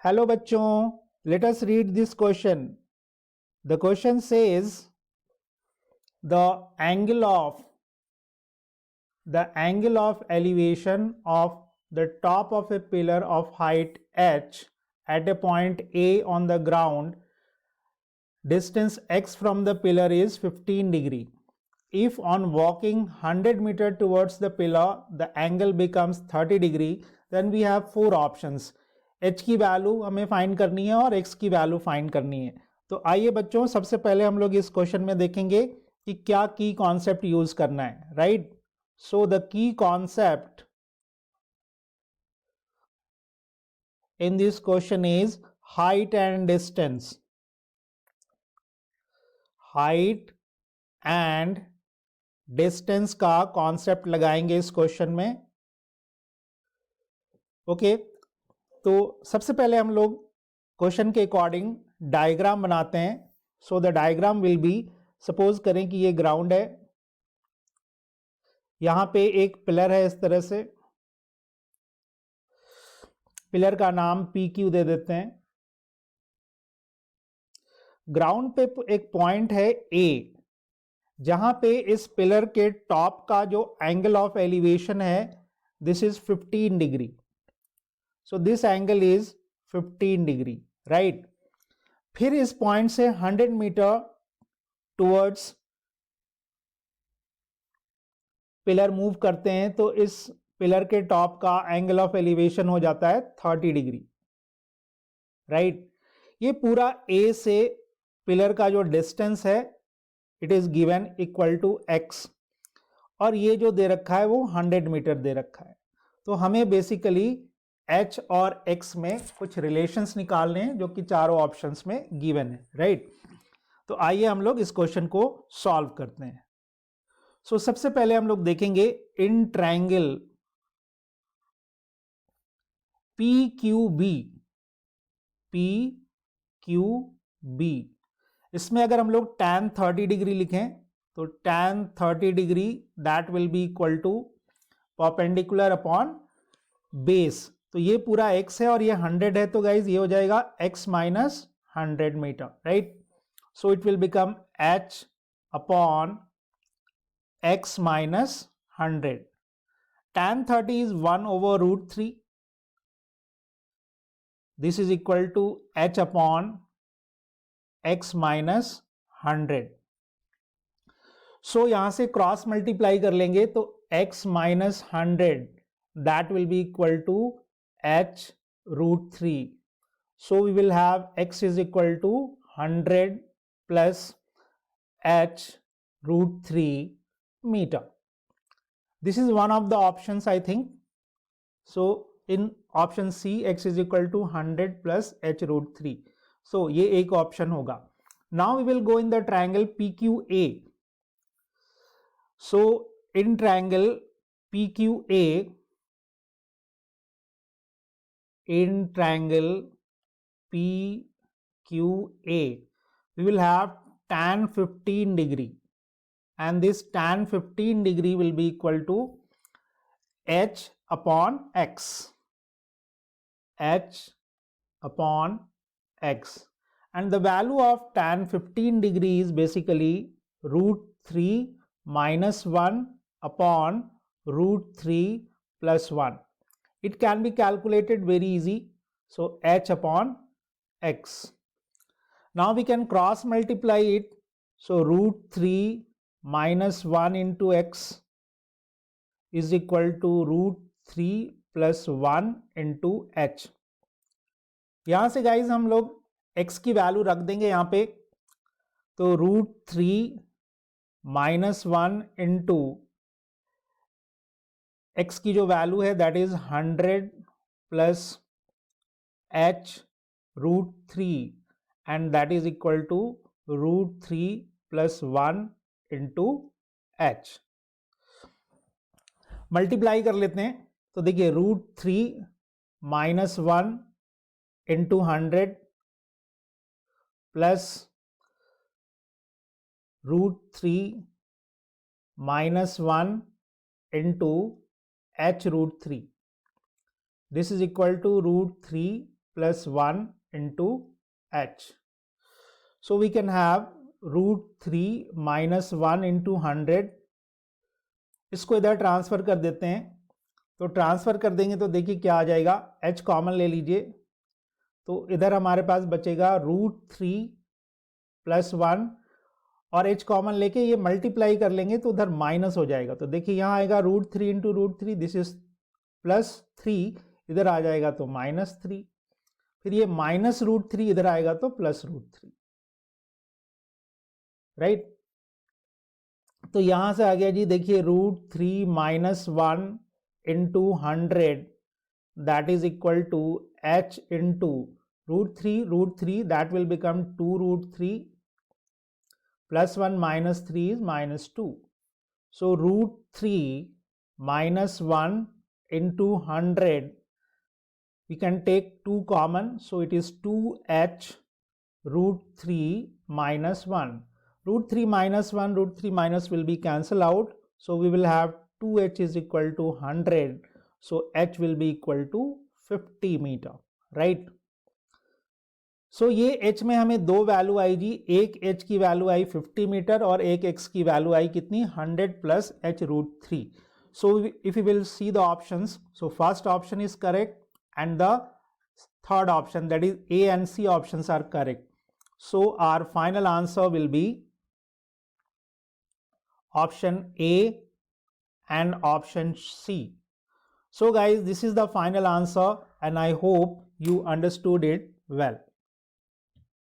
Hello बच्चों, let us read this question. The question says the angle of elevation of the top of a pillar of height h at a point A on the ground, distance x from the pillar is 15 degree. If on walking 100 meter towards the pillar the angle becomes 30 degree, then we have four options. h की value हमें find करनी है और x की value find करनी है. तो आइए बच्चों, सबसे पहले हम लोग इस क्वेश्चन में देखेंगे कि क्या की कॉन्सेप्ट यूज करना है. Right, so the key concept in this question is height and distance. Height and distance का कॉन्सेप्ट लगाएंगे इस क्वेश्चन में. ओके, तो सबसे पहले हम लोग क्वेश्चन के अकॉर्डिंग डायग्राम बनाते हैं. So the diagram will be, suppose करें कि ये ग्राउंड है, यहां पे एक पिलर है इस तरह से. पिलर का नाम पी क्यू दे देते हैं. ग्राउंड पे एक पॉइंट है ए, जहां पे इस पिलर के टॉप का जो एंगल ऑफ एलिवेशन है this is 15 degree. So this angle is 15 degree. Right, फिर इस पॉइंट से 100 मीटर टुवर्ड्स पिलर मूव करते हैं तो इस पिलर के टॉप का एंगल ऑफ एलिवेशन हो जाता है 30 डिग्री. राइट, ये पूरा ए से पिलर का जो डिस्टेंस है it is given equal to x, और ये जो दे रखा है वो 100 मीटर दे रखा है. तो हमें बेसिकली h और x में कुछ रिलेशंस निकालने हैं जो कि चारों ऑप्शंस में गिवन है. राइट, तो आइए हम लोग इस क्वेश्चन को सॉल्व करते हैं. सो सबसे पहले हम लोग देखेंगे इन ट्रायंगल PQB. PQB इसमें अगर हम लोग tan 30 डिग्री लिखें तो tan 30 degree that will be equal to perpendicular upon base. तो ये पूरा x है और ये 100 है, तो गाइज ये हो जाएगा x minus 100 metre. Right, so it will become h upon x minus 100. tan 30 is 1 over root 3. This is equal to h upon x minus 100. So यहां से क्रॉस मल्टीप्लाई कर लेंगे तो x minus 100 that will be equal to h root 3. So we will have x is equal to 100 plus h root 3 meter. This is one of the options I think. So in option C x is equal to 100 plus h root 3. So ये एक option होगा. Now we will go in the triangle PQA. So in triangle PQA, we will have tan 15 degree, and this tan 15 degree will be equal to h upon x. H upon x, and the value of tan 15 degree is basically root 3 minus 1 upon root 3 plus 1. It can be calculated very easy. So h upon x. Now we can cross multiply it. So root 3 minus 1 into x is equal to root 3 plus 1 into H. यहां से guys हम लोग x की value रख देंगे यहां पे. तो रूट 3 माइनस 1 इंटू एक्स की जो वैल्यू है that is 100 plus h root 3, and that is equal to root 3 plus 1 into h. Multiply कर लेते हैं. तो देखिए root 3 minus 1 into 100 plus root 3 minus 1 into h root 3. This is equal to root 3 plus 1 into h. So we can have root 3 minus 1 into 100. इसको इधर transfer कर देते हैं, तो ट्रांसफर कर देंगे तो देखिए क्या आ जाएगा, h कॉमन ले लीजिए, तो इधर हमारे पास बचेगा रूट 3 प्लस 1 और h कॉमन लेके ये मल्टीप्लाई कर लेंगे तो उधर माइनस हो जाएगा। तो देखिए यहाँ आएगा root 3 into root 3, this is plus 3, इधर आ जाएगा तो माइनस 3, फिर ये माइनस रूट 3 इधर आएगा तो प्लस रूट 3, राइट। तो यहां से आ गया जी, देखिए root 3 minus 1 into 100 that is equal to h into root 3 that will become 2 root 3 plus 1 minus 3 is minus 2. So root 3 minus 1 into 100, we can take 2 common, so it is 2h root 3 minus 1. Root 3 minus 1, root 3 minus will be cancelled out, so we will have 2h is equal to 100, so h will be equal to 50 meter, right. सो ये h में हमें दो value आई जी, एक h की value आई 50 metre और एक x की value आई कितनी 100 plus h root 3. So if you will see the options, so first option is correct and the third option that is A and C options are correct. So our final answer will be option A and option C. So guys, this is the final answer and I hope you understood it well.